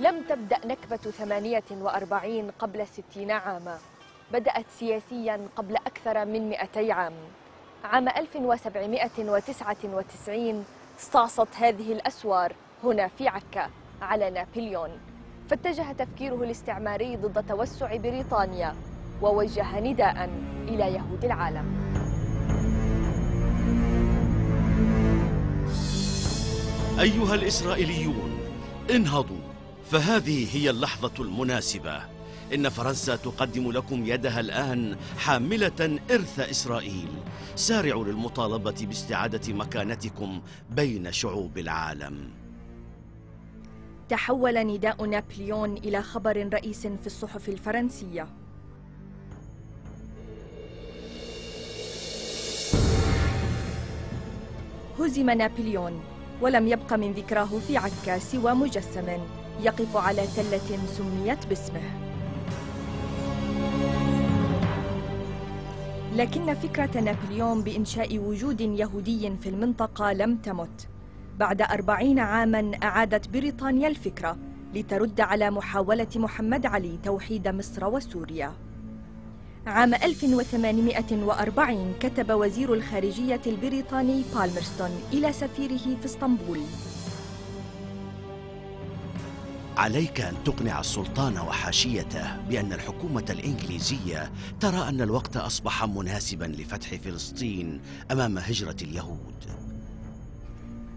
لم تبدأ نكبة 48 قبل 60 عاما، بدأت سياسياً قبل أكثر من 200 عام. عام 1799 استعصت هذه الأسوار هنا في عكا على نابليون، فاتجه تفكيره الاستعماري ضد توسع بريطانيا ووجه نداء إلى يهود العالم. أيها الإسرائيليون، انهضوا، فهذه هي اللحظة المناسبة. إن فرنسا تقدم لكم يدها الآن حاملة إرث إسرائيل. سارعوا للمطالبة باستعادة مكانتكم بين شعوب العالم. تحول نداء نابليون إلى خبر رئيس في الصحف الفرنسية. هزم نابليون، ولم يبق من ذكراه في عكا سوى مجسم يقف على تلة سميت باسمه. لكن فكرة نابليون بإنشاء وجود يهودي في المنطقة لم تمت. بعد 40 عاماً أعادت بريطانيا الفكرة لترد على محاولة محمد علي توحيد مصر وسوريا. عام 1840 كتب وزير الخارجية البريطاني بالمرستون إلى سفيره في اسطنبول: عليك أن تقنع السلطان وحاشيته بأن الحكومة الإنجليزية ترى أن الوقت أصبح مناسباً لفتح فلسطين أمام هجرة اليهود.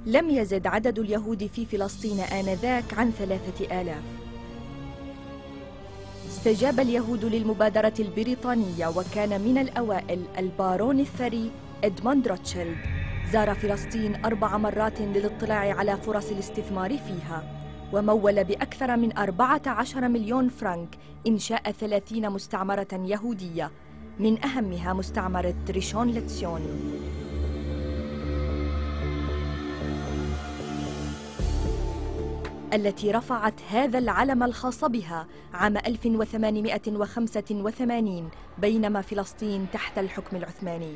لم يزد عدد اليهود في فلسطين آنذاك عن 3000. استجاب اليهود للمبادرة البريطانية، وكان من الأوائل البارون الثري إدموند روتشيلد. زار فلسطين 4 مرات للاطلاع على فرص الاستثمار فيها، ومول بأكثر من 14 مليون فرنك إنشاء 30 مستعمرة يهودية، من أهمها مستعمرة ريشون لتسيون. التي رفعت هذا العلم الخاص بها عام 1885 بينما فلسطين تحت الحكم العثماني.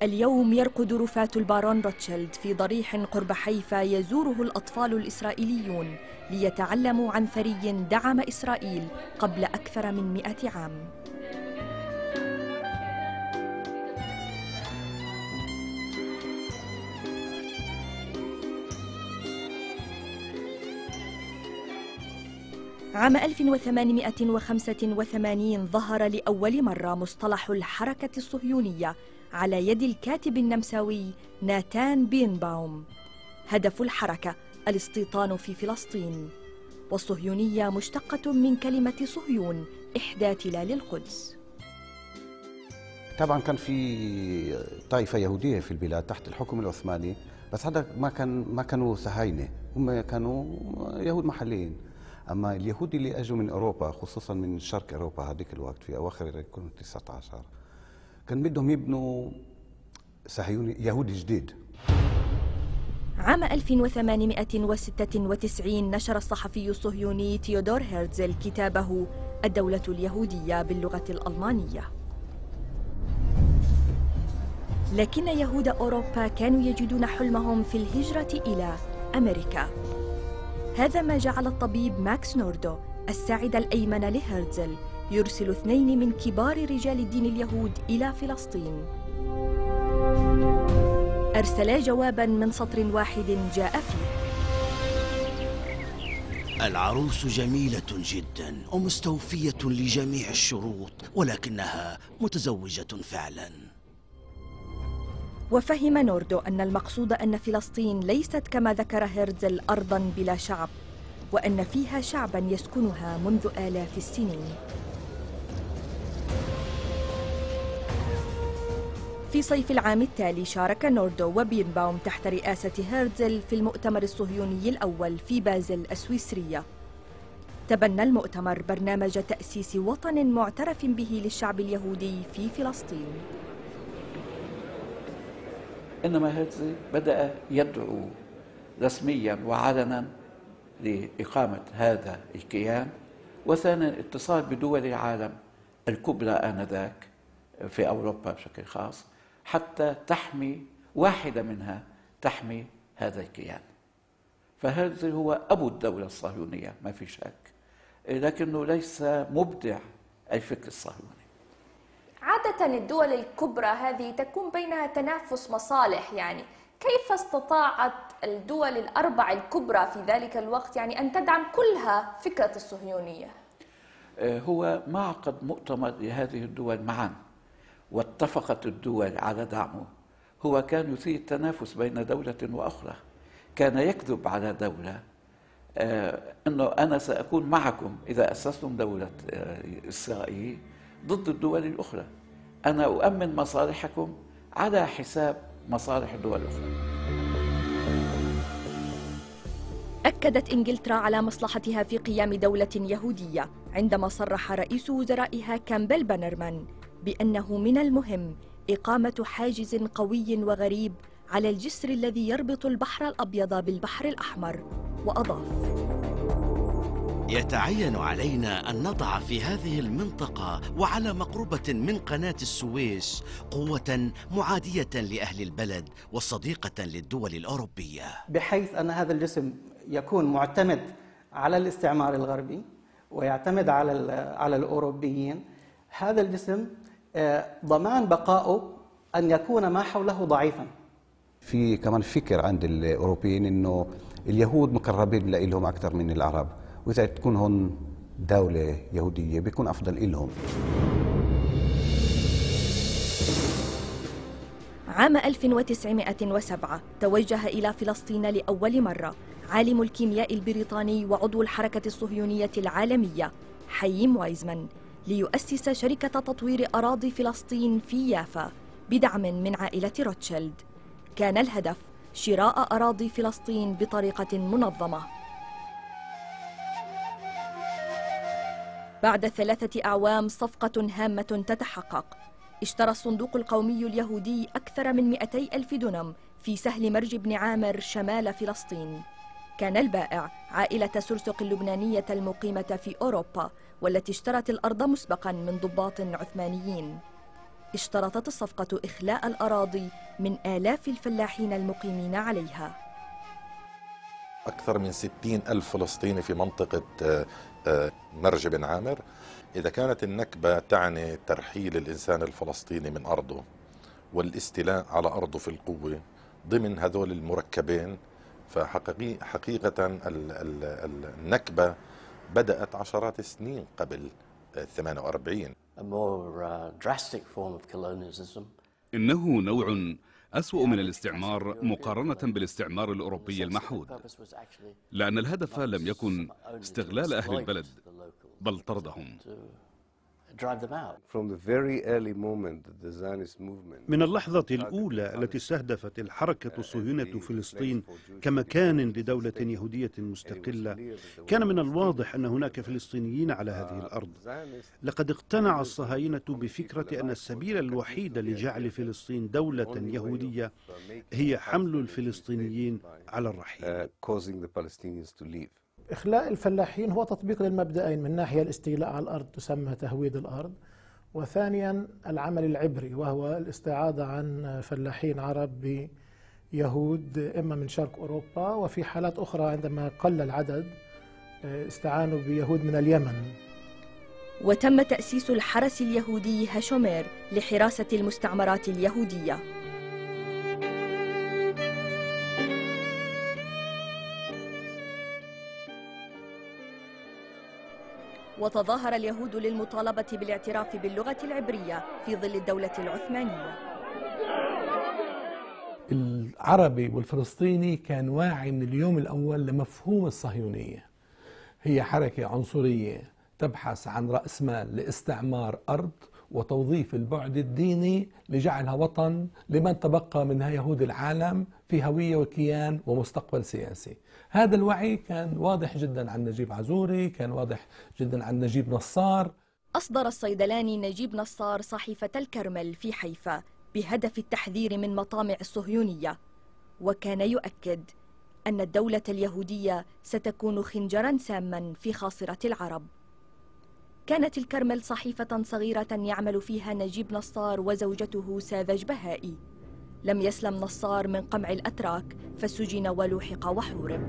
اليوم يرقد رفاة البارون روتشيلد في ضريح قرب حيفا يزوره الأطفال الإسرائيليون ليتعلموا عن ثري دعم إسرائيل قبل أكثر من 100 عام. عام 1885 ظهر لأول مرة مصطلح الحركة الصهيونية على يد الكاتب النمساوي ناتان بيرنباوم. هدف الحركة الاستيطان في فلسطين، والصهيونية مشتقة من كلمة صهيون، إحدى تلال القدس. طبعا كان في طائفة يهودية في البلاد تحت الحكم العثماني، بس هذا ما كانوا صهاينة، هم كانوا يهود محليين. أما اليهود اللي أجوا من أوروبا، خصوصا من شرق أوروبا هذيك الوقت في أواخر القرن 19، كان بدهم يبنوا صهيوني يهودي جديد. عام 1896 نشر الصحفي الصهيوني تيودور هيرتزل كتابه الدولة اليهودية باللغة الألمانية. لكن يهود أوروبا كانوا يجدون حلمهم في الهجرة إلى أمريكا. هذا ما جعل الطبيب ماكس نوردو الساعد الأيمن لهيرتزل يرسل 2 من كبار رجال الدين اليهود إلى فلسطين. أرسلا جواباً من سطر واحد جاء فيه: العروس جميلة جداً ومستوفية لجميع الشروط، ولكنها متزوجة فعلاً. وفهم نوردو أن المقصود أن فلسطين ليست كما ذكر هيرتزل أرضاً بلا شعب، وأن فيها شعباً يسكنها منذ آلاف السنين. في صيف العام التالي شارك نوردو وبيرنباوم تحت رئاسة هيرتزل في المؤتمر الصهيوني الأول في بازل السويسرية. تبنى المؤتمر برنامج تأسيس وطن معترف به للشعب اليهودي في فلسطين. إنما هيرتزل بدأ يدعو رسمياً وعلناً لإقامة هذا الكيان، وثانياً الاتصال بدول العالم الكبرى آنذاك في أوروبا بشكل خاص، حتى تحمي واحدة منها تحمي هذا الكيان. فهذا هو أبو الدولة الصهيونية ما في شك، لكنه ليس مبدع الفكر الصهيوني. عادة الدول الكبرى هذه تكون بينها تنافس مصالح، يعني كيف استطاعت الدول الأربع الكبرى في ذلك الوقت يعني أن تدعم كلها فكرة الصهيونية؟ هو معقد مؤتمر لهذه الدول معا، واتفقت الدول على دعمه. هو كان يثير التنافس بين دولة وأخرى، كان يكذب على دولة أنه أنا سأكون معكم إذا أسستم دولة إسرائيل ضد الدول الأخرى، أنا أؤمن مصالحكم على حساب مصالح الدول الأخرى. أكدت إنجلترا على مصلحتها في قيام دولة يهودية عندما صرح رئيس وزرائها كامبل بانرمان بأنه من المهم إقامة حاجز قوي وغريب على الجسر الذي يربط البحر الأبيض بالبحر الأحمر، وأضاف: يتعين علينا أن نضع في هذه المنطقة وعلى مقربة من قناة السويس قوة معادية لأهل البلد وصديقة للدول الأوروبية، بحيث أن هذا الجسم يكون معتمد على الاستعمار الغربي ويعتمد على الأوروبيين. هذا الجسم ضمان بقائه أن يكون ما حوله ضعيفا. في كمان فكر عند الأوروبيين إنه اليهود مقربين لهم أكثر من العرب، وإذا تكون هون دولة يهودية بيكون أفضل لهم. عام 1907 توجه إلى فلسطين لأول مرة عالم الكيمياء البريطاني وعضو الحركة الصهيونية العالمية حييم وايزمان ليؤسس شركة تطوير أراضي فلسطين في يافا بدعم من عائلة روتشيلد. كان الهدف شراء أراضي فلسطين بطريقة منظمة. بعد 3 أعوام صفقة هامة تتحقق. اشترى الصندوق القومي اليهودي أكثر من 200,000 دونم في سهل مرج بن عامر شمال فلسطين. كان البائع عائلة سرسق اللبنانية المقيمة في أوروبا، والتي اشترت الأرض مسبقاً من ضباط عثمانيين. اشترطت الصفقة إخلاء الأراضي من آلاف الفلاحين المقيمين عليها. أكثر من 60,000 فلسطيني في منطقة مرج بن عامر. إذا كانت النكبة تعني ترحيل الإنسان الفلسطيني من أرضه والاستيلاء على أرضه في القوة ضمن هذول المركبين، فحقيقة النكبة بدأت عشرات السنين قبل 48. إنه نوع أسوأ من الاستعمار مقارنة بالاستعمار الأوروبي المحود، لأن الهدف لم يكن استغلال أهل البلد بل طردهم. من اللحظة الأولى التي استهدفت الحركة الصهيونية فلسطين كمكان لدولة يهودية مستقلة، كان من الواضح أن هناك فلسطينيين على هذه الأرض. لقد اقتنع الصهاينة بفكرة أن السبيل الوحيد لجعل فلسطين دولة يهودية هي حمل الفلسطينيين على الرحيل. إخلاء الفلاحين هو تطبيق للمبدأين، من ناحية الاستيلاء على الأرض تسمى تهويد الأرض، وثانيا العمل العبري وهو الاستعاضة عن فلاحين عرب بيهود إما من شرق أوروبا، وفي حالات أخرى عندما قل العدد استعانوا بيهود من اليمن. وتم تأسيس الحرس اليهودي هاشومير لحراسة المستعمرات اليهودية. وتظاهر اليهود للمطالبة بالاعتراف باللغة العبرية في ظل الدولة العثمانية. العربي والفلسطيني كان واعي من اليوم الأول لمفهوم الصهيونية. هي حركة عنصرية تبحث عن رأس مال لاستعمار أرض وتوظيف البعد الديني لجعلها وطن لمن تبقى منها يهود العالم في هوية وكيان ومستقبل سياسي. هذا الوعي كان واضح جدا عن نجيب عزوري، كان واضح جدا عن نجيب نصار. أصدر الصيدلاني نجيب نصار صحيفة الكرمل في حيفا بهدف التحذير من مطامع الصهيونية، وكان يؤكد أن الدولة اليهودية ستكون خنجرا ساما في خاصرة العرب. كانت الكرمل صحيفة صغيرة يعمل فيها نجيب نصار وزوجته ساذج بهائي. لم يسلم نصار من قمع الأتراك فسجن ولوحق وحورب.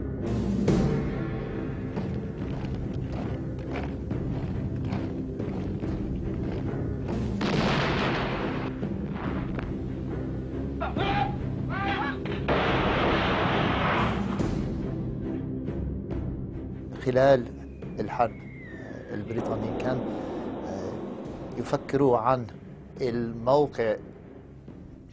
خلال الحرب البريطانيين كان يفكروا عن الموقع،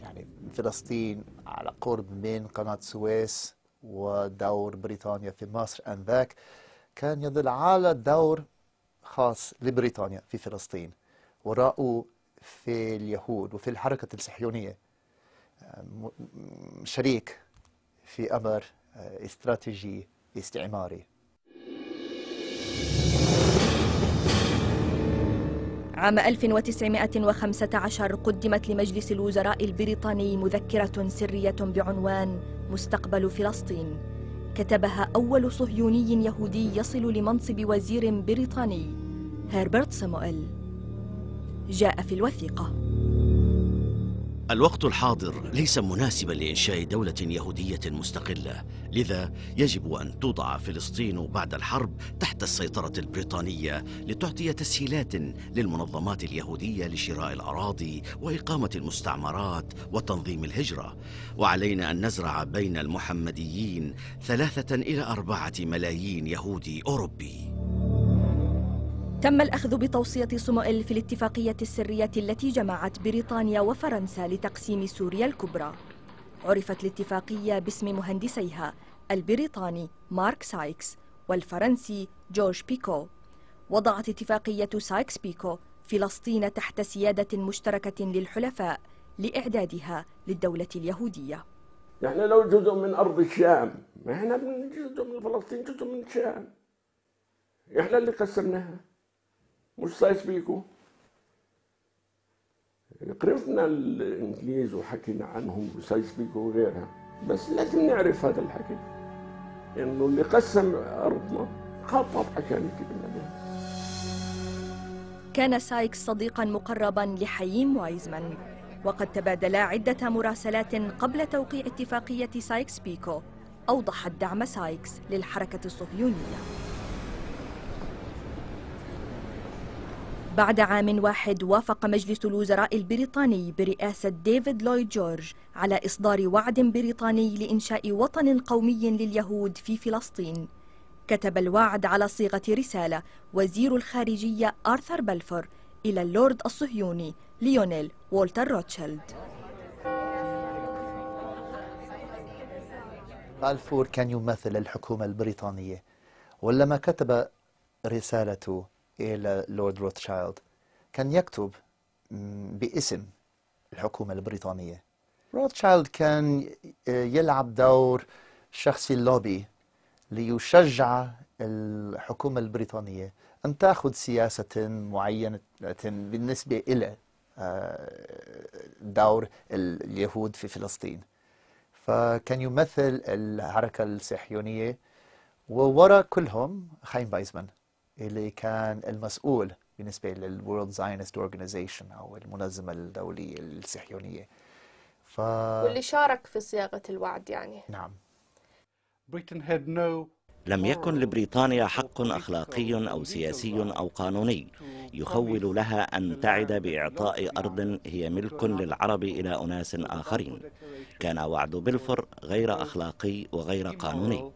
يعني فلسطين على قرب من قناة السويس ودور بريطانيا في مصر آنذاك، كان يدل على دور خاص لبريطانيا في فلسطين، ورأوا في اليهود وفي الحركة الصهيونية شريك في أمر استراتيجي استعماري. عام 1915 قدمت لمجلس الوزراء البريطاني مذكرة سرية بعنوان مستقبل فلسطين، كتبها أول صهيوني يهودي يصل لمنصب وزير بريطاني، هربرت سامويل. جاء في الوثيقة: الوقت الحاضر ليس مناسبا لإنشاء دولة يهودية مستقلة، لذا يجب أن توضع فلسطين بعد الحرب تحت السيطرة البريطانية لتعطي تسهيلات للمنظمات اليهودية لشراء الأراضي وإقامة المستعمرات وتنظيم الهجرة، وعلينا أن نزرع بين المحمديين 3 إلى 4 ملايين يهودي أوروبي. تم الأخذ بتوصية صموئيل في الاتفاقية السرية التي جمعت بريطانيا وفرنسا لتقسيم سوريا الكبرى. عرفت الاتفاقية باسم مهندسيها البريطاني مارك سايكس والفرنسي جورج بيكو. وضعت اتفاقية سايكس بيكو فلسطين تحت سيادة مشتركة للحلفاء لإعدادها للدولة اليهودية. احنا لو جزء من أرض الشام، ما احنا جزء من فلسطين، جزء من الشام، احنا اللي قسمناها مش سايكس بيكو. قرفنا الانجليز وحكينا عنهم وسايكس بيكو وغيرها، بس لازم نعرف هذا الحكي، انه اللي قسم ارضنا خطط عشان يجيب لنا. كان سايكس صديقا مقربا لحييم وايزمان، وقد تبادلا عدة مراسلات قبل توقيع اتفاقية سايكس بيكو أوضحت دعم سايكس للحركة الصهيونية. بعد عام واحد وافق مجلس الوزراء البريطاني برئاسة ديفيد لويد جورج على إصدار وعد بريطاني لإنشاء وطن قومي لليهود في فلسطين. كتب الوعد على صيغة رسالة وزير الخارجية آرثر بلفور إلى اللورد الصهيوني ليونيل والتر روتشيلد. بلفور كان يمثل الحكومة البريطانية، ولما كتب رسالته إلى لورد روتشيلد كان يكتب باسم الحكومة البريطانية. روتشيلد كان يلعب دور شخصي اللوبي ليشجع الحكومة البريطانية أن تأخذ سياسة معينة بالنسبة إلى دور اليهود في فلسطين. فكان يمثل الحركة الصهيونية، ووراء كلهم خايم وايزمان اللي كان المسؤول بالنسبة للورلد زاينست اورجانيزيشن أو المنظمة الدولية الصهيونية. واللي شارك في صياغة الوعد يعني. نعم. لم يكن لبريطانيا حق أخلاقي أو سياسي أو قانوني يخول لها أن تعد بإعطاء أرض هي ملك للعرب إلى أناس آخرين. كان وعد بلفور غير أخلاقي وغير قانوني.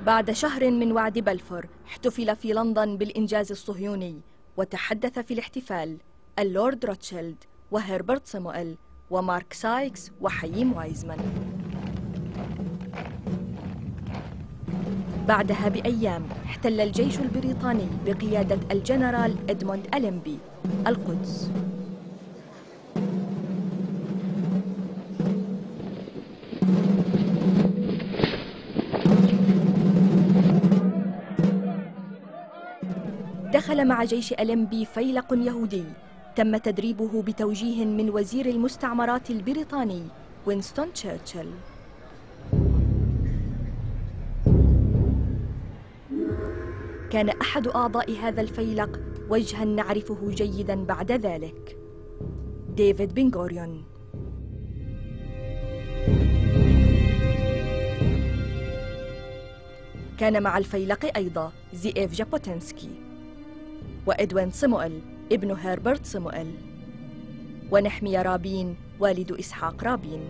بعد شهر من وعد بلفور احتفل في لندن بالإنجاز الصهيوني، وتحدث في الاحتفال اللورد روتشيلد وهربرت سامويل ومارك سايكس وحييم وايزمان. بعدها بأيام احتل الجيش البريطاني بقيادة الجنرال إدموند ألينبي القدس. دخل مع جيش ألينبي فيلق يهودي تم تدريبه بتوجيه من وزير المستعمرات البريطاني وينستون تشرشل. كان أحد أعضاء هذا الفيلق وجها نعرفه جيدا بعد ذلك، ديفيد بن غوريون. كان مع الفيلق أيضا زيئيف جابوتنسكي وإدوين سامويل ابن هربرت سامويل، ونحميا رابين والد إسحاق رابين.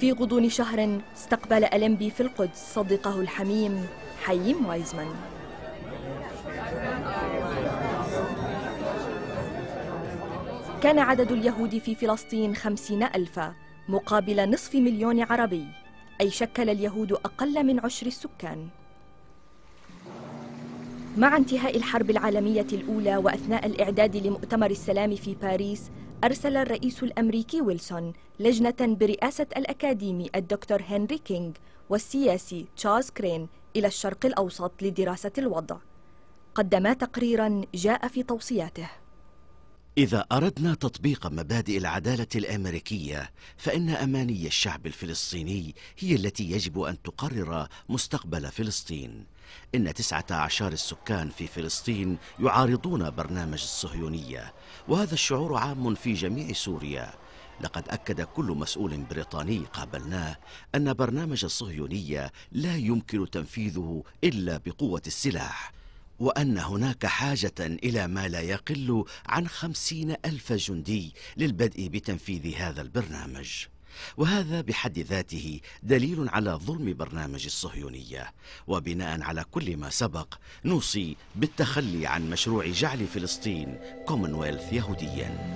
في غضون شهر استقبل ألمبي في القدس صديقه الحميم حييم وايزمان. كان عدد اليهود في فلسطين 50,000 مقابل نصف مليون عربي، أي شكل اليهود أقل من عشر السكان. مع انتهاء الحرب العالمية الأولى وأثناء الإعداد لمؤتمر السلام في باريس، أرسل الرئيس الأمريكي ويلسون لجنة برئاسة الأكاديمي الدكتور هنري كينغ والسياسي تشارلز كرين إلى الشرق الأوسط لدراسة الوضع. قدما تقريراً جاء في توصياته: إذا أردنا تطبيق مبادئ العدالة الأمريكية، فإن أماني الشعب الفلسطيني هي التي يجب أن تقرر مستقبل فلسطين. إن 19 السكان في فلسطين يعارضون برنامج الصهيونية، وهذا الشعور عام في جميع سوريا. لقد أكد كل مسؤول بريطاني قابلناه أن برنامج الصهيونية لا يمكن تنفيذه إلا بقوة السلاح، وأن هناك حاجة إلى ما لا يقل عن 50,000 جندي للبدء بتنفيذ هذا البرنامج. وهذا بحد ذاته دليل على ظلم برنامج الصهيونية. وبناء على كل ما سبق، نوصي بالتخلي عن مشروع جعل فلسطين كومنولث يهوديا.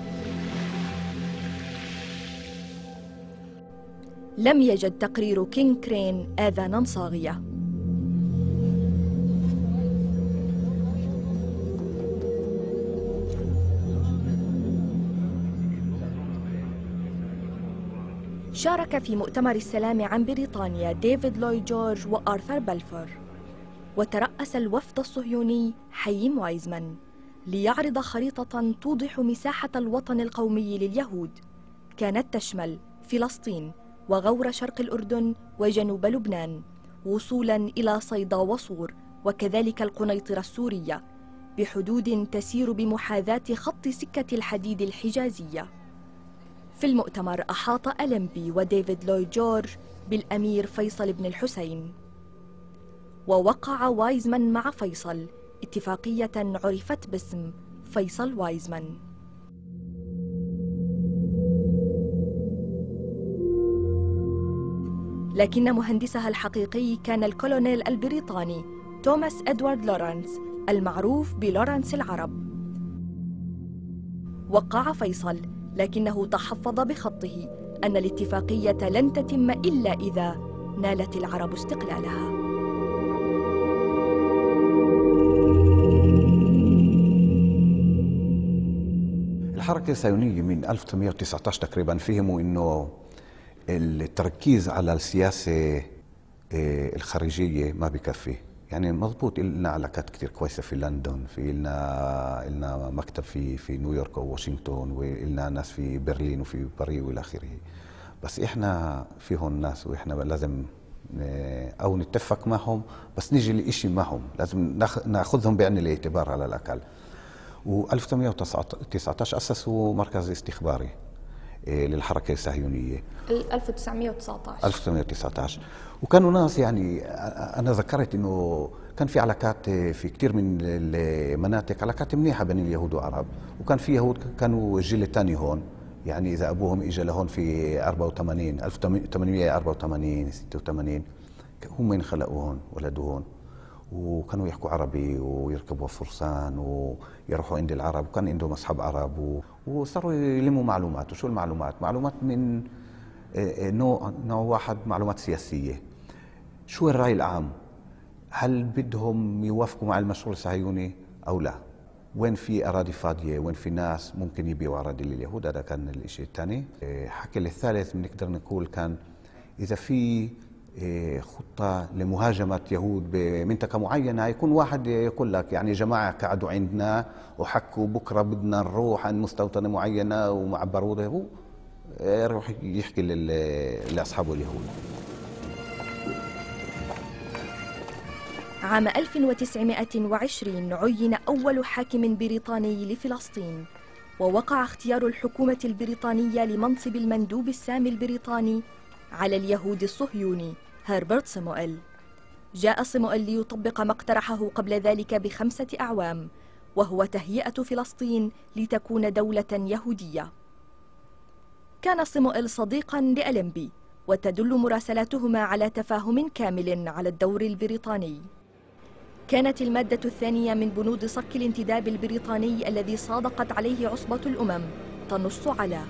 لم يجد تقرير كينغ كرين آذانا صاغية. شارك في مؤتمر السلام عن بريطانيا ديفيد لويد جورج وآرثر بلفور، وترأس الوفد الصهيوني حييم وايزمان ليعرض خريطة توضح مساحة الوطن القومي لليهود، كانت تشمل فلسطين وغور شرق الأردن وجنوب لبنان، وصولاً إلى صيدا وصور، وكذلك القنيطرة السورية، بحدود تسير بمحاذاة خط سكة الحديد الحجازية. في المؤتمر أحاط ألمبي وديفيد لويد جورج بالأمير فيصل بن الحسين، ووقع وايزمان مع فيصل اتفاقية عرفت باسم فيصل وايزمان. لكن مهندسها الحقيقي كان الكولونيل البريطاني توماس إدوارد لورنس، المعروف بلورنس العرب. وقع فيصل، لكنه تحفظ بخطه أن الاتفاقية لن تتم إلا إذا نالت العرب استقلالها. الحركة الصهيونية من 1919 تقريبا فهموا إنه التركيز على السياسة الخارجية ما بكفي. يعني مضبوط، لنا علاقات كتير كويسة في لندن، في لنا مكتب في نيويورك وواشنطن، ولنا ناس في برلين وفي باريس والى اخره. بس احنا فيهم ناس واحنا لازم او نتفق معهم، بس نيجي لإشي معهم لازم ناخذهم بعين الاعتبار على الاقل. و1919 اسسوا مركز استخباري للحركة الصهيونية 1919 وكانوا ناس، يعني أنا ذكرت إنه كان في علاقات في كتير من المناطق، علاقات منيحة بين اليهود والعرب. وكان في يهود كانوا الجيل الثاني هون، يعني إذا أبوهم إجا لهون في 84 1884 86 هم انخلقوا هون، ولدوا هون، وكانوا يحكوا عربي ويركبوا فرسان ويروحوا عند العرب، وكان عندهم أصحاب عرب وصاروا يلموا معلومات. وشو المعلومات؟ معلومات من نوع واحد، معلومات سياسية. شو الرأي العام؟ هل بدهم يوافقوا مع المشروع الصهيوني أو لا؟ وين في أراضي فاضية؟ وين في ناس ممكن يبيعوا أراضي لليهود؟ هذا كان الشيء الثاني. حكي الثالث بنقدر نقول كان إذا في خطة لمهاجمة يهود بمنطقة معينة، يكون واحد يقول لك يعني جماعة قعدوا عندنا وحكوا بكرة بدنا نروح عن مستوطنة معينة ومع بارودة، هو يروح يحكي لأصحابه اليهود. عام 1920 عين أول حاكم بريطاني لفلسطين، ووقع اختيار الحكومة البريطانية لمنصب المندوب السامي البريطاني على اليهود الصهيوني هربرت صموئيل. جاء صموئيل ليطبق ما اقترحه قبل ذلك ب5 أعوام، وهو تهيئة فلسطين لتكون دولة يهودية. كان صموئيل صديقاً لألمبي، وتدل مراسلاتهما على تفاهم كامل على الدور البريطاني. كانت المادة الثانية من بنود صك الانتداب البريطاني الذي صادقت عليه عصبة الأمم تنص على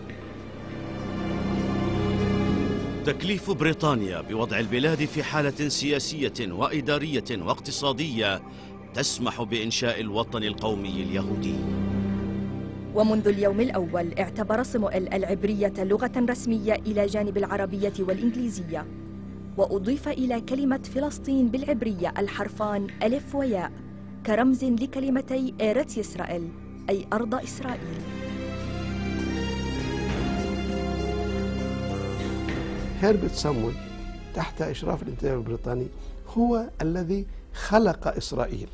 تكليف بريطانيا بوضع البلاد في حالة سياسية وإدارية واقتصادية تسمح بإنشاء الوطن القومي اليهودي. ومنذ اليوم الأول اعتبر صموئيل العبرية لغة رسمية إلى جانب العربية والإنجليزية، وأضيف إلى كلمة فلسطين بالعبرية الحرفان ألف وياء كرمز لكلمتي إيرت إسرائيل أي أرض إسرائيل. هربرت سامويل تحت إشراف الانتداب البريطاني هو الذي خلق إسرائيل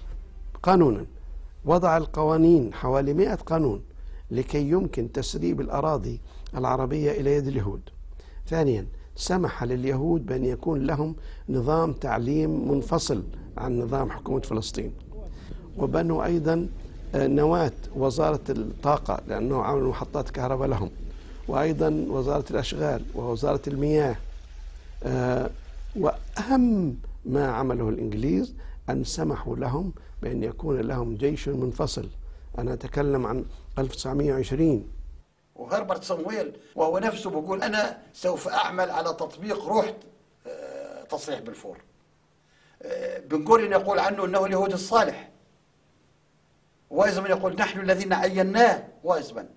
قانونا، وضع القوانين حوالي 100 قانون لكي يمكن تسريب الأراضي العربية إلى يد اليهود. ثانيا سمح لليهود بأن يكون لهم نظام تعليم منفصل عن نظام حكومة فلسطين، وبنوا أيضا نواة وزارة الطاقة لأنه عملوا محطات كهرباء لهم، وأيضا وزارة الأشغال ووزارة المياه. وأهم ما عمله الإنجليز أن سمحوا لهم بأن يكون لهم جيش منفصل. أنا أتكلم عن 1920. وهربرت صمويل وهو نفسه بيقول أنا سوف أعمل على تطبيق روح تصريح بلفور. بن غوريون يقول عنه أنه اليهودي الصالح، وايزمان يقول نحن الذين عيناه وايزمان.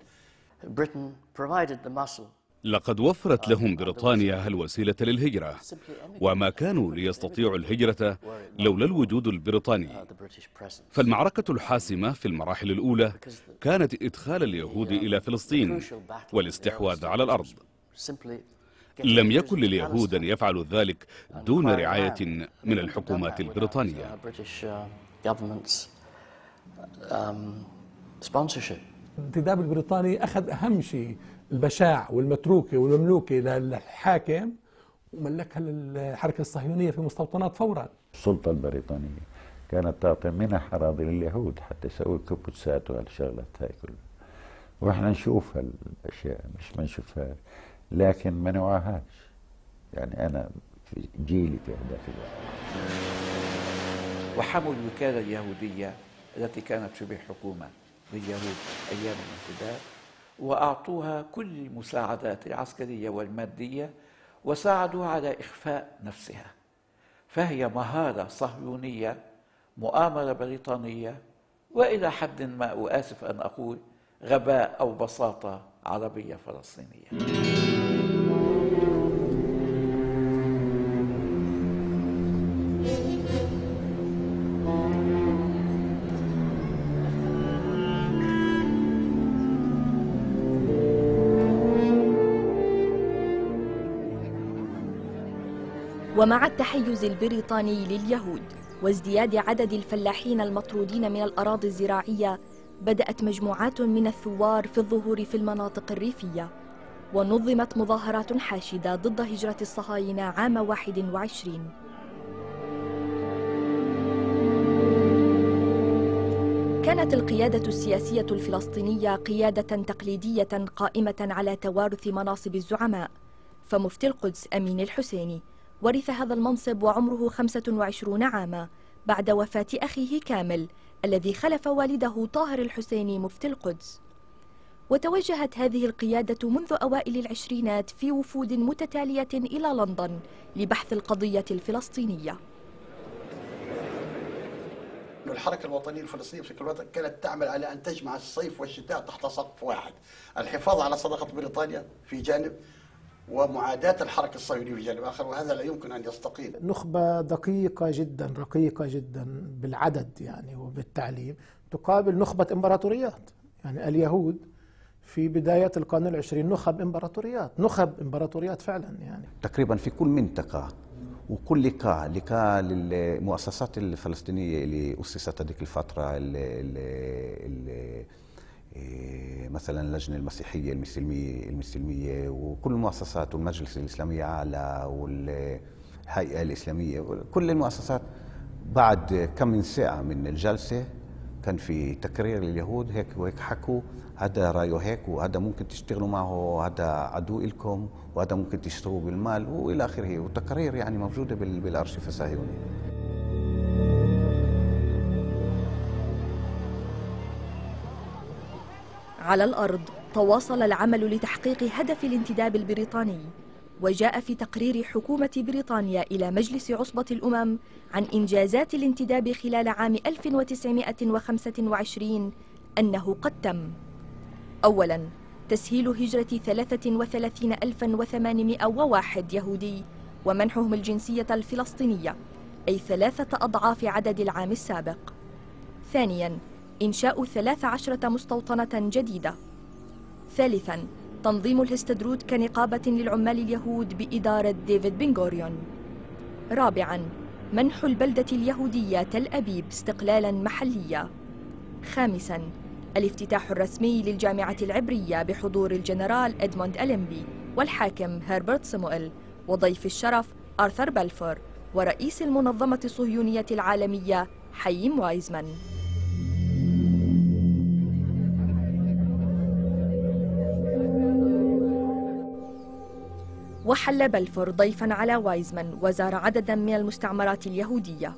لقد وفرت لهم بريطانيا الوسيلة للهجرة، وما كانوا ليستطيعوا الهجرة لولا الوجود البريطاني. فالمعركة الحاسمة في المراحل الأولى كانت إدخال اليهود إلى فلسطين والاستحواذ على الأرض. لم يكن لليهود أن يفعلوا ذلك دون رعاية من الحكومات البريطانية. الانتداب البريطاني أخذ أهم شيء البشاع والمتروكة والمملوكة للحاكم وملكها للحركة الصهيونية في مستوطنات فورا. السلطة البريطانية كانت تعطي منح أراضي لليهود حتى يسوي كبوتسات وهالشغلات هاي كلها، واحنا نشوف هالاشياء مش ما نشوفها لكن ما نوعاهاش. يعني انا في جيلي في هذاك الوقت. وحموا الوكالة اليهودية التي كانت شبه حكومة لليهود أيام الانتداب، وأعطوها كل المساعدات العسكرية والمادية، وساعدوها على إخفاء نفسها. فهي مهارة صهيونية، مؤامرة بريطانية، وإلى حد ما وآسف أن أقول غباء أو بساطة عربية فلسطينية. ومع التحيز البريطاني لليهود وازدياد عدد الفلاحين المطرودين من الأراضي الزراعية، بدأت مجموعات من الثوار في الظهور في المناطق الريفية، ونظمت مظاهرات حاشدة ضد هجرة الصهاينة عام 21. كانت القيادة السياسية الفلسطينية قيادة تقليدية قائمة على توارث مناصب الزعماء، فمفتي القدس أمين الحسيني ورث هذا المنصب وعمره 25 عاما بعد وفاة أخيه كامل الذي خلف والده طاهر الحسيني مفتي القدس. وتوجهت هذه القيادة منذ أوائل العشرينات في وفود متتالية إلى لندن لبحث القضية الفلسطينية. الحركة الوطنية الفلسطينية في الوطن كانت تعمل على أن تجمع الصيف والشتاء تحت سقف واحد، الحفاظ على صداقة بريطانيا في جانب ومعاداة الحركة الصهيونية في جانب آخر، وهذا لا يمكن أن يستقيم. نخبة دقيقة جدا رقيقة جدا بالعدد يعني وبالتعليم تقابل نخبة إمبراطوريات. يعني اليهود في بداية القرن العشرين نخب إمبراطوريات فعلا. يعني تقريبا في كل منطقة وكل لقاء للمؤسسات الفلسطينية اللي أسست هذيك الفترة اللي مثلا اللجنة المسيحية المسلمية وكل المؤسسات والمجلس الإسلامي الأعلى والهيئة الإسلامية، كل المؤسسات بعد كم من ساعة من الجلسة كان في تكرير لليهود هيك وهيك حكوا هذا رايه هيك وهذا ممكن تشتغلوا معه، هذا عدو إلكم وهذا ممكن تشتروه بالمال والى اخره، والتقارير يعني موجوده بالارشيف الصهيوني. على الأرض تواصل العمل لتحقيق هدف الانتداب البريطاني، وجاء في تقرير حكومة بريطانيا إلى مجلس عصبة الأمم عن إنجازات الانتداب خلال عام 1925 أنه قد تم: أولاً، تسهيل هجرة 33,801 يهودي ومنحهم الجنسية الفلسطينية، أي 3 أضعاف عدد العام السابق. ثانياً، إنشاء 13 مستوطنة جديدة. ثالثاً، تنظيم الهستدروت كنقابة للعمال اليهود بإدارة ديفيد بن غوريون. رابعاً، منح البلدة اليهودية تل أبيب استقلالاً محليا. خامساً، الافتتاح الرسمي للجامعة العبرية بحضور الجنرال إدموند أليمبي والحاكم هربرت سموئيل وضيف الشرف آرثر بلفور ورئيس المنظمة الصهيونية العالمية حييم وايزمان. وحل بلفور ضيفاً على وايزمان وزار عدداً من المستعمرات اليهودية.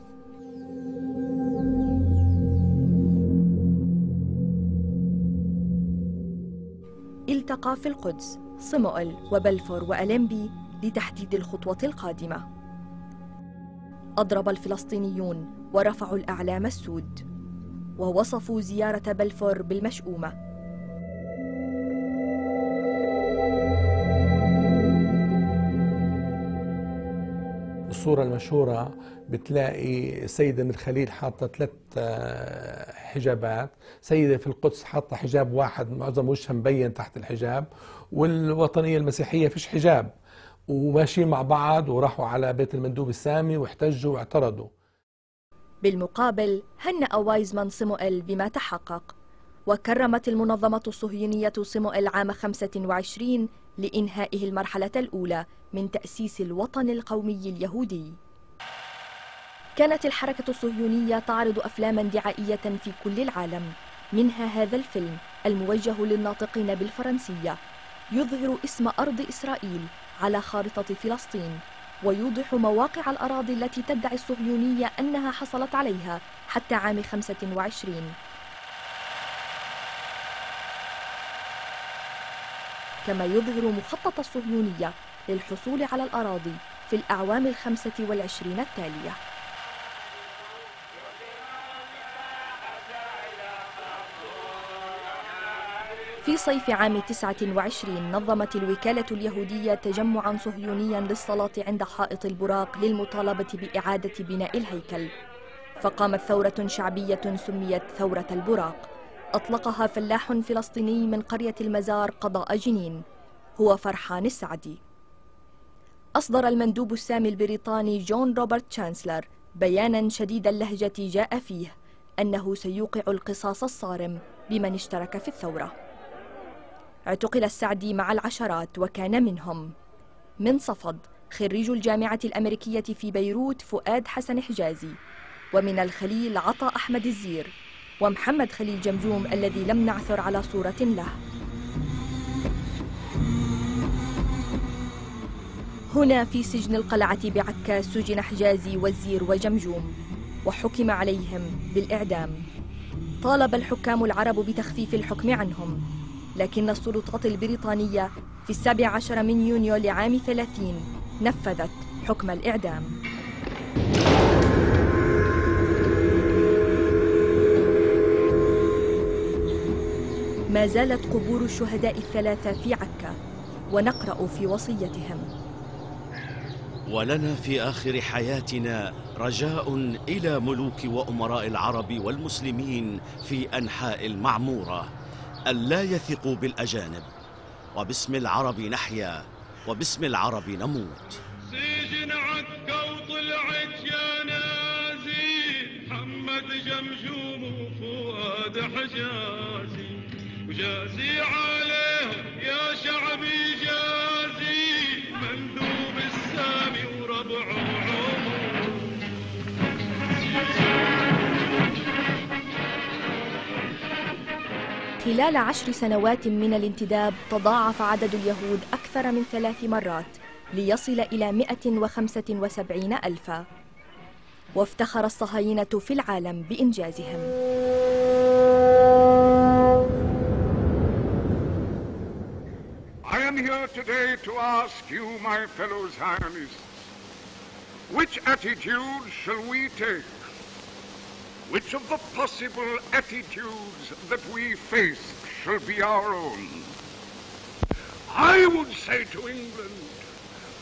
التقى في القدس سموئيل وبلفور وأليمبي لتحديد الخطوة القادمة. أضرب الفلسطينيون ورفعوا الأعلام السود ووصفوا زيارة بلفور بالمشؤومة. الصورة المشهورة بتلاقي سيدة من الخليل حاطة 3 حجابات، سيدة في القدس حاطة حجاب واحد معظم وجهها مبين تحت الحجاب، والوطنية المسيحية فيش حجاب، وماشيين مع بعض وراحوا على بيت المندوب السامي واحتجوا واعترضوا. بالمقابل هنأ وايزمان سموئيل بما تحقق، وكرمت المنظمة الصهيونية سموئيل عام 25 لإنهائه المرحلة الأولى من تأسيس الوطن القومي اليهودي. كانت الحركة الصهيونية تعرض أفلاما دعائية في كل العالم، منها هذا الفيلم الموجه للناطقين بالفرنسية يظهر اسم أرض إسرائيل على خارطة فلسطين، ويوضح مواقع الأراضي التي تدعي الصهيونية أنها حصلت عليها حتى عام 25. كما يظهر مخطط الصهيونية للحصول على الأراضي في الأعوام 25 التالية. في صيف عام 29 نظمت الوكالة اليهودية تجمعاً صهيونياً للصلاة عند حائط البراق للمطالبة بإعادة بناء الهيكل، فقامت ثورة شعبية سميت ثورة البراق، أطلقها فلاح فلسطيني من قرية المزار قضاء جنين هو فرحان السعدي. أصدر المندوب السامي البريطاني جون روبرت تشانسلر بياناً شديد اللهجة جاء فيه أنه سيوقع القصاص الصارم بمن اشترك في الثورة. اعتقل السعدي مع العشرات، وكان منهم من صفد خريج الجامعة الأمريكية في بيروت فؤاد حسن حجازي، ومن الخليل عطا أحمد الزير، ومحمد خليل جمجوم الذي لم نعثر على صورة له. هنا في سجن القلعة بعكا سجن حجازي والزير وجمجوم وحكم عليهم بالإعدام. طالب الحكام العرب بتخفيف الحكم عنهم، لكن السلطات البريطانية في 17 من يونيو لعام 30 نفذت حكم الإعدام. ما زالت قبور الشهداء الثلاثة في عكا، ونقرأ في وصيتهم: ولنا في آخر حياتنا رجاء إلى ملوك وأمراء العرب والمسلمين في أنحاء المعمورة ألا يثقوا بالأجانب، وباسم العرب نحيا وباسم العرب نموت. سجن عكا وطلعت يا نازي محمد جمجوم وفؤاد حجازي، وجازي عليهم يا شعبي جازي مندوب السامي وربعه عمود. خلال 10 سنوات من الانتداب تضاعف عدد اليهود أكثر من 3 مرات ليصل إلى 175 ألفاً. وافتخر الصهاينة في العالم بإنجازهم. I am here today to ask you, my fellow Zionists, which attitude shall we take? Which of the possible attitudes that we face shall be our own? I would say to England,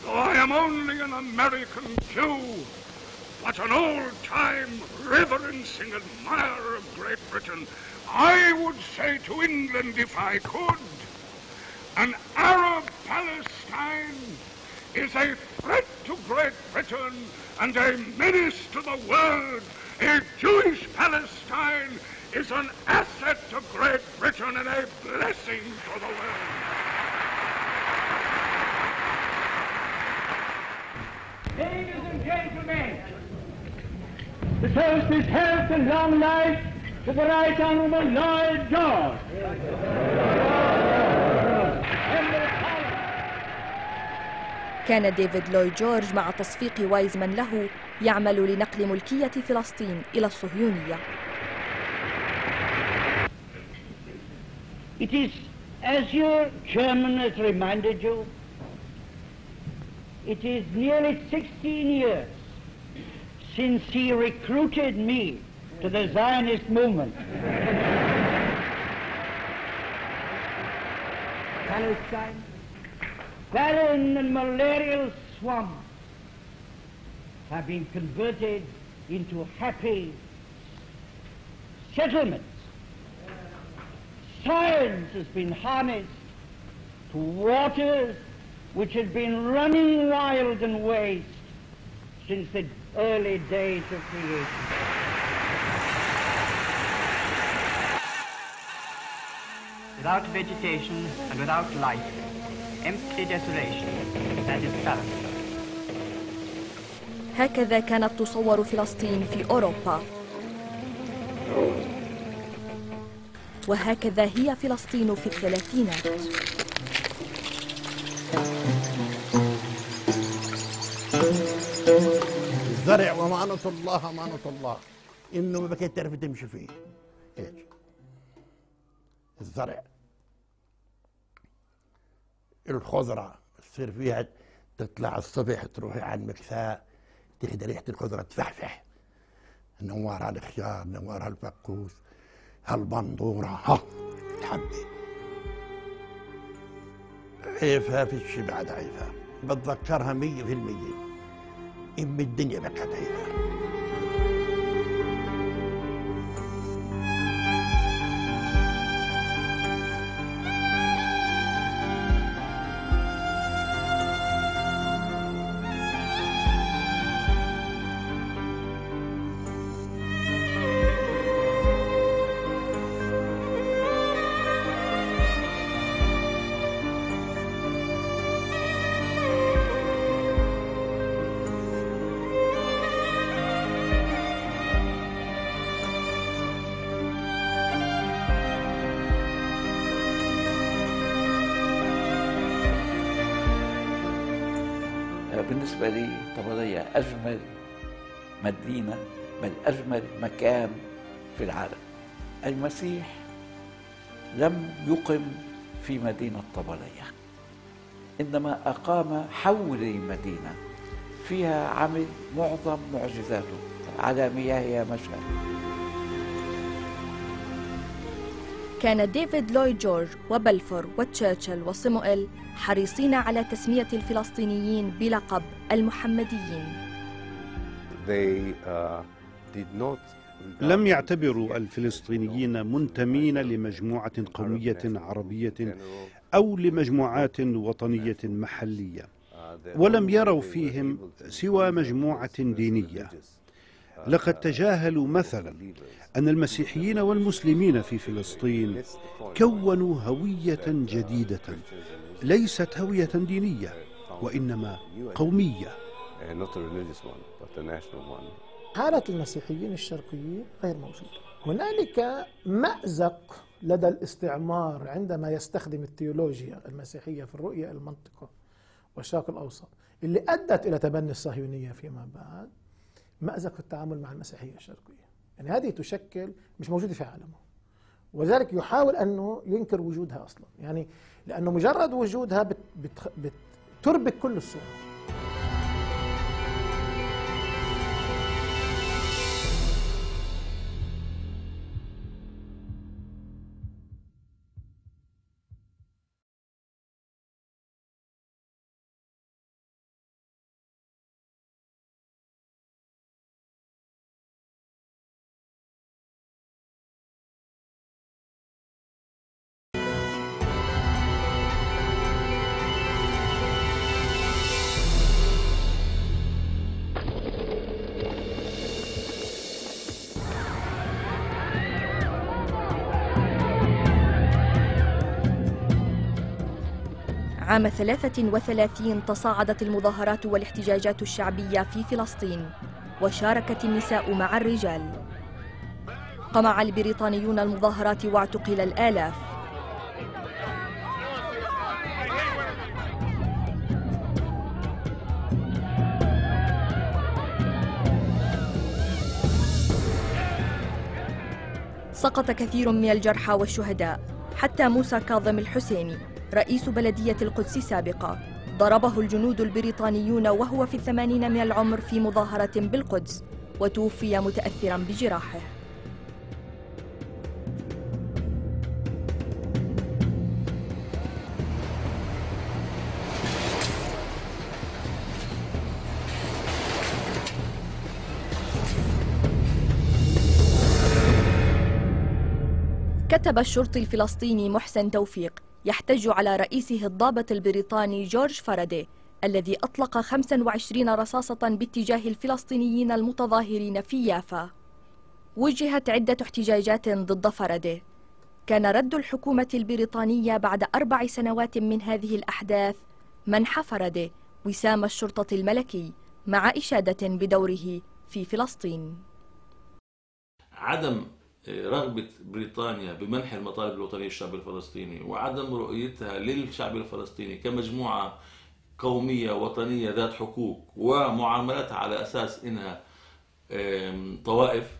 though I am only an American Jew, but an old-time reverencing admirer of Great Britain, I would say to England, if I could, an Arab Palestine is a threat to Great Britain and a menace to the world. A Jewish Palestine is an asset to Great Britain and a blessing to the world. Ladies and gentlemen, the toast is health and long life to the Right Honourable Lloyd George. كان ديفيد لويد جورج مع تصفيق وايزمان له يعمل لنقل ملكية فلسطين إلى الصهيونية. It is, as your chairman has reminded you, it is nearly 16 years since he recruited me to the Zionist movement. Palestine, barren and malarial swamps, have been converted into happy settlements. Science has been harnessed to waters which had been running wild and waste since the early days of creation. Without vegetation and without life, empty desolation, that is Palestine. هكذا كانت تصور فلسطين في أوروبا، وهكذا هي فلسطين في الثلاثينات. الزرع ومعنة الله أمانة الله، إنه ما بكيت تعرف تمشي فيه. هيك الزرع، الخضرة تصير فيها، تطلع الصبح تروحي على المكساء تهدى ريحة الخضرة تفحفح، نوار على الخيار، نوار على الفقوس، هالبندورة، ها تحبي عيفها في الشي بعد عيفها، بتذكرها 100%. أم الدنيا بقت عيفها. بالنسبة لي طبرية أجمل مدينة، بل أجمل مكان في العالم. المسيح لم يقم في مدينة طبرية، إنما أقام حول مدينة فيها عمل معظم معجزاته على مياه مشهد. كان ديفيد لويد جورج وبلفور وتشرشل وصموئيل حريصين على تسمية الفلسطينيين بلقب المحمديين. لم يعتبروا الفلسطينيين منتمين لمجموعة قومية عربية أو لمجموعات وطنية محلية، ولم يروا فيهم سوى مجموعة دينية. لقد تجاهلوا مثلا أن المسيحيين والمسلمين في فلسطين كونوا هوية جديدة، ليست هوية دينية وإنما قومية. حالة المسيحيين الشرقيين غير موجودة. هنالك مأزق لدى الاستعمار عندما يستخدم الثيولوجيا المسيحية في الرؤية المنطقة والشرق الأوسط اللي أدت إلى تبني الصهيونية فيما بعد، مأزق في التعامل مع المسيحية الشرقية. يعني هذه تشكل مش موجودة في عالمه، ولذلك يحاول أنه ينكر وجودها أصلا، يعني لأنه مجرد وجودها بتربك كل الصورة. عام 33 تصاعدت المظاهرات والاحتجاجات الشعبية في فلسطين، وشاركت النساء مع الرجال. قمع البريطانيون المظاهرات واعتقل الآلاف. سقط كثير من الجرحى والشهداء، حتى موسى كاظم الحسيني رئيس بلدية القدس سابقا ضربه الجنود البريطانيون وهو في 80 من العمر في مظاهرة بالقدس، وتوفي متأثرا بجراحه. كتب الشرطي الفلسطيني محسن توفيق يحتج على رئيسه الضابط البريطاني جورج فاراداي الذي أطلق 25 رصاصة باتجاه الفلسطينيين المتظاهرين في يافا. وجهت عدة احتجاجات ضد فاراداي. كان رد الحكومة البريطانية بعد 4 سنوات من هذه الأحداث منح فاراداي وسام الشرطة الملكي مع إشادة بدوره في فلسطين. عدم رغبة بريطانيا بمنح المطالب الوطنية للشعب الفلسطيني وعدم رؤيتها للشعب الفلسطيني كمجموعة قومية وطنية ذات حقوق ومعاملتها على أساس إنها طوائف،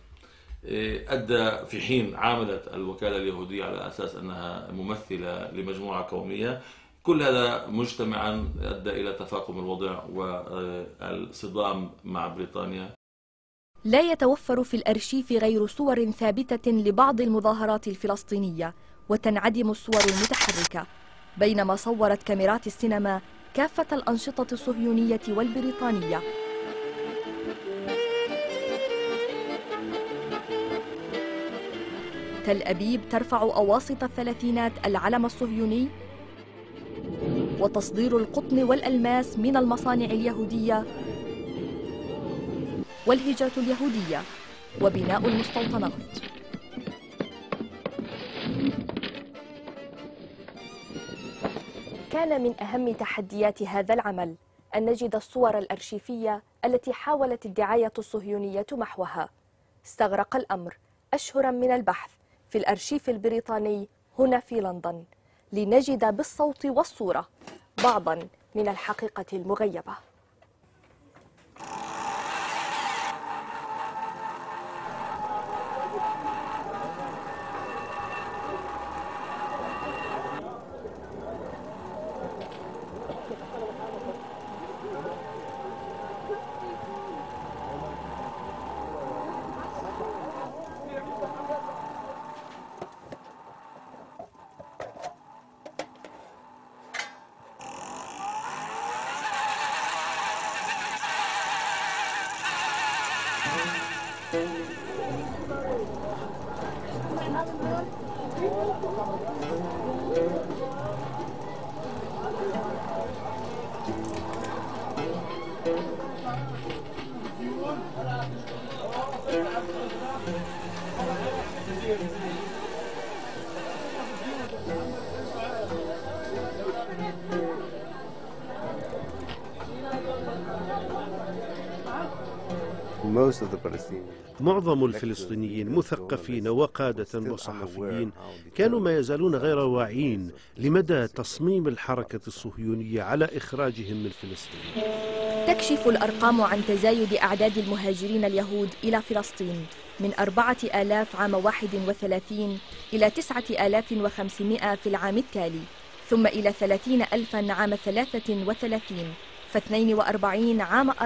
أدى في حين عاملت الوكالة اليهودية على أساس أنها ممثلة لمجموعة قومية. كل هذا مجتمعا أدى إلى تفاقم الوضع والصدام مع بريطانيا. لا يتوفر في الأرشيف غير صور ثابتة لبعض المظاهرات الفلسطينية، وتنعدم الصور المتحركة، بينما صورت كاميرات السينما كافة الأنشطة الصهيونية والبريطانية. تل أبيب ترفع أواسط الثلاثينات العلم الصهيوني، وتصدير القطن والألماس من المصانع اليهودية، والهجرة اليهودية، وبناء المستوطنات. كان من أهم تحديات هذا العمل أن نجد الصور الأرشيفية التي حاولت الدعاية الصهيونية محوها. استغرق الأمر أشهرا من البحث في الأرشيف البريطاني هنا في لندن لنجد بالصوت والصورة بعضا من الحقيقة المغيبة. معظم الفلسطينيين مثقفين وقادة وصحفيين كانوا ما يزالون غير واعيين لمدى تصميم الحركة الصهيونية على إخراجهم من فلسطين. تكشف الأرقام عن تزايد أعداد المهاجرين اليهود إلى فلسطين من 4000 عام 31 إلى 9500 في العام التالي، ثم إلى 30,000 عام 33 ف42 عام 34،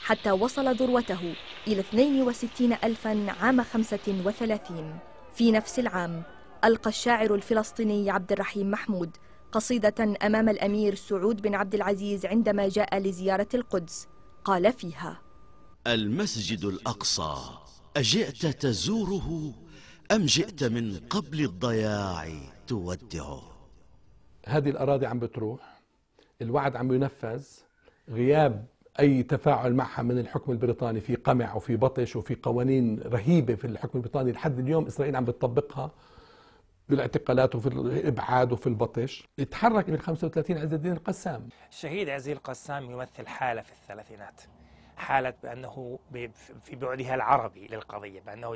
حتى وصل ذروته إلى 62,000 عام 35. في نفس العام ألقى الشاعر الفلسطيني عبد الرحيم محمود قصيدة أمام الأمير سعود بن عبد العزيز عندما جاء لزيارة القدس، قال فيها: المسجد الأقصى أجئت تزوره أم جئت من قبل الضياع تودعه؟ هذه الأراضي عم بتروح، الوعد عم ينفذ، غياب أي تفاعل معها من الحكم البريطاني في قمع وفي بطش وفي قوانين رهيبة في الحكم البريطاني لحد اليوم إسرائيل عم بتطبقها بالاعتقالات وفي الإبعاد وفي البطش. اتحرك من 35 عز الدين القسام. الشهيد عز الدين القسام يمثل حالة في الثلاثينات، حالة بأنه في بعدها العربي للقضية، بأنه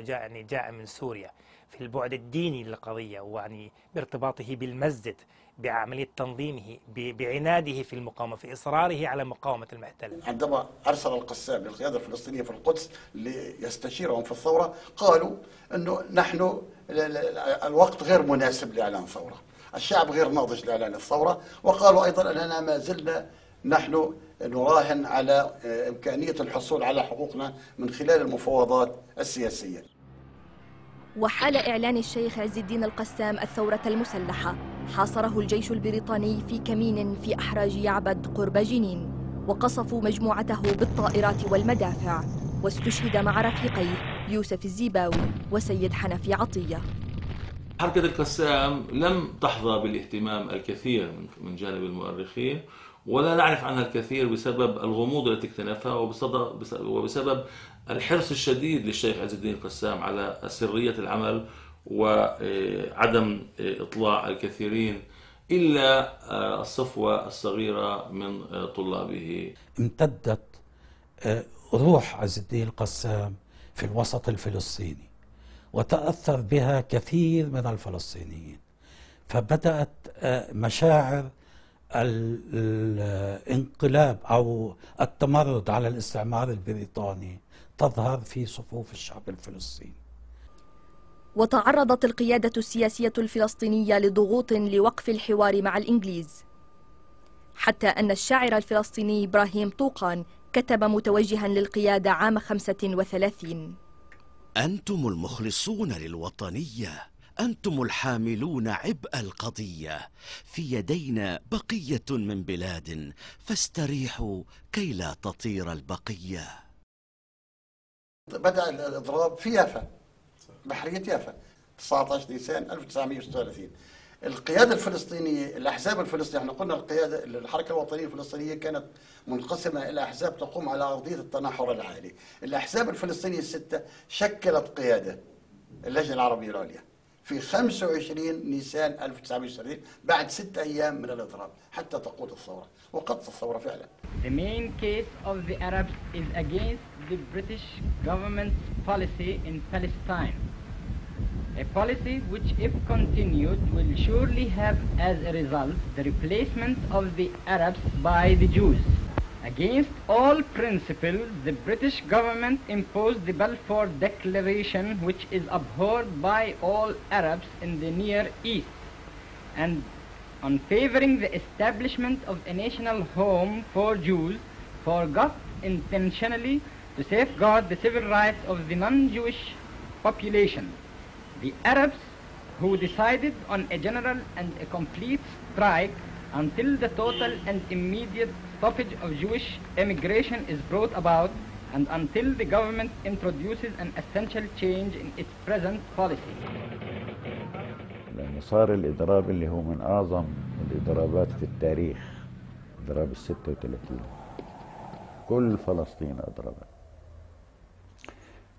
جاء من سوريا في البعد الديني للقضية، ويعني بارتباطه بالمسجد، بعملية تنظيمه، بعناده في المقاومة، في إصراره على مقاومة المحتل. عندما أرسل القسام للقيادة الفلسطينية في القدس ليستشيرهم في الثورة، قالوا أنه نحن الوقت غير مناسب لإعلان ثورة، الشعب غير ناضج لإعلان الثورة، وقالوا أيضا أننا ما زلنا نحن نراهن على إمكانية الحصول على حقوقنا من خلال المفاوضات السياسية. وحال إعلان الشيخ عز الدين القسام الثورة المسلحة، حاصره الجيش البريطاني في كمين في أحراج يعبد قرب جنين، وقصفوا مجموعته بالطائرات والمدافع، واستشهد مع رفيقيه يوسف الزيباوي وسيد حنفي عطية. حركة القسام لم تحظى بالاهتمام الكثير من جانب المؤرخين، ولا نعرف عنها الكثير بسبب الغموض التي اكتنفها وبسبب الحرص الشديد للشيخ عز الدين القسام على سرية العمل وعدم إطلاع الكثيرين إلا الصفوة الصغيرة من طلابه. امتدت روح عز الدين القسام في الوسط الفلسطيني، وتأثر بها كثير من الفلسطينيين، فبدأت مشاعر الانقلاب أو التمرد على الاستعمار البريطاني تظهر في صفوف الشعب الفلسطيني. وتعرضت القيادة السياسية الفلسطينية لضغوط لوقف الحوار مع الإنجليز، حتى أن الشاعر الفلسطيني إبراهيم طوقان كتب متوجها للقيادة عام 35: أنتم المخلصون للوطنية، أنتم الحاملون عبء القضية، في يدينا بقية من بلاد، فاستريحوا كي لا تطير البقية. بدأ الإضراب في يافا، بحرية يافا 19 نيسان 1936. القيادة الفلسطينية، الأحزاب الفلسطينية، احنا قلنا الحركة الوطنية الفلسطينية كانت منقسمة إلى أحزاب تقوم على أرضية التناحر العالي. الأحزاب الفلسطينية الستة شكلت قيادة اللجنة العربية العليا في 25 نيسان 1930 بعد 6 أيام من الإضراب حتى تقود الثورة، وقدت الثورة فعلا. The main case of the Arabs is against the British government's policy in Palestine. A policy which, if continued, will surely have as a result the replacement of the Arabs by the Jews. Against all principles, the British government imposed the Balfour Declaration, which is abhorred by all Arabs in the Near East, and on favoring the establishment of a national home for Jews, forgot intentionally to safeguard the civil rights of the non-Jewish population. The Arabs, who decided on a general and a complete strike until the total and immediate stoppage of Jewish immigration is brought about, and until the government introduces an essential change in its present policy. لأن صار الإضراب اللي هو من أعظم الإضرابات في التاريخ، إضراب 36، كل فلسطين أضربت،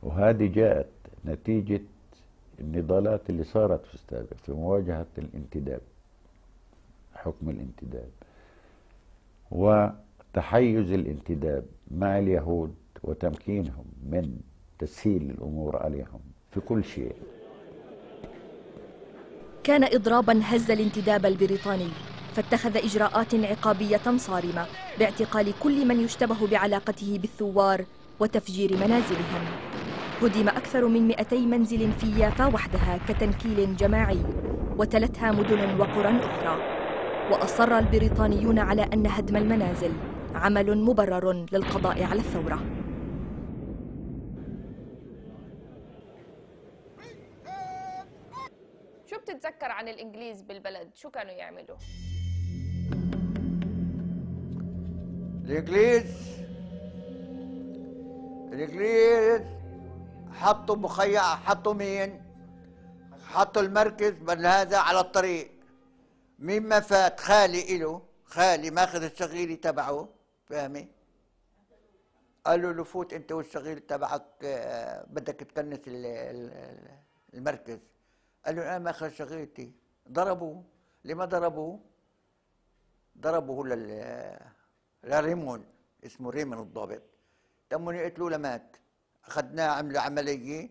وهذه جاءت نتيجة النضالات اللي صارت في السابق في مواجهة الانتداب، حكم الانتداب وتحيز الانتداب مع اليهود وتمكينهم من تسهيل الأمور عليهم في كل شيء. كان إضرابا هز الانتداب البريطاني، فاتخذ إجراءات عقابية صارمة باعتقال كل من يشتبه بعلاقته بالثوار وتفجير منازلهم. هدم أكثر من 200 منزل في يافا وحدها كتنكيل جماعي، وتلتها مدن وقرى أخرى. وأصر البريطانيون على أن هدم المنازل عمل مبرر للقضاء على الثورة. شو بتتذكر عن الإنجليز بالبلد؟ شو كانوا يعملوا؟ الإنجليز حطوا مخيع، حطوا مين؟ حطوا المركز بل هذا على الطريق. مين ما فات خالي إله، خالي ماخذ الشغيلي تبعه، فاهمي؟ قالوا له فوت أنت والشغيل تبعك بدك تكنس المركز. قال له أنا ماخذ شغيلتي. ضربوه. لما ضربوه؟ ضربوه لريمون، اسمه ريمون الضابط. تموا يقتلوه لمات. أخذناه عملوا عملية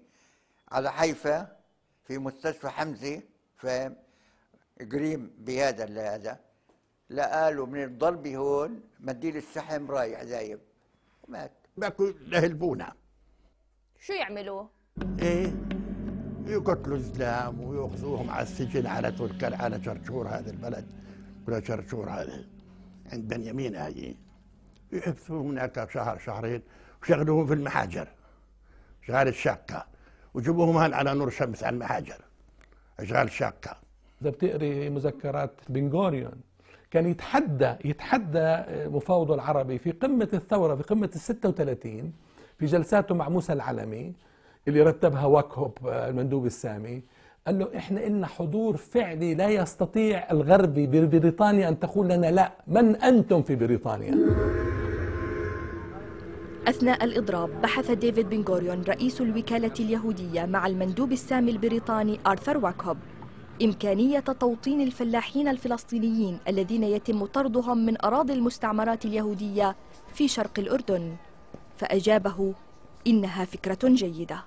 على حيفا في مستشفى حمزة، فاهم؟ قريم بهذا هذا. لقالوا من الضربة هون منديل الشحم رايح زايب ومات. باكو لهلبونا. شو يعملوا؟ ايه يقتلوا الزلام ويأخذوهم على السجن على تركل على شرشور، هذا البلد ولا شرشور هذا عند بنيامين هاي، يحبسوهم هناك شهر شهرين وشغلوهم في المحاجر، شغال الشاكة، وجيبوهم هان على نور شمس على المحاجر شغال الشاكة. إذا بتقري مذكرات بن غوريون كان يتحدى مفاوضه العربي في قمة الثورة، في قمة ال36، في جلساته مع موسى العلمي اللي رتبها واكهوب المندوب السامي. قال له احنا إلنا حضور فعلي، لا يستطيع الغربي ببريطانيا أن تقول لنا لا، من أنتم في بريطانيا؟ أثناء الإضراب بحث ديفيد بن غوريون رئيس الوكالة اليهودية مع المندوب السامي البريطاني آرثر واكهوب إمكانية توطين الفلاحين الفلسطينيين الذين يتم طردهم من أراضي المستعمرات اليهودية في شرق الأردن، فأجابه إنها فكرة جيدة.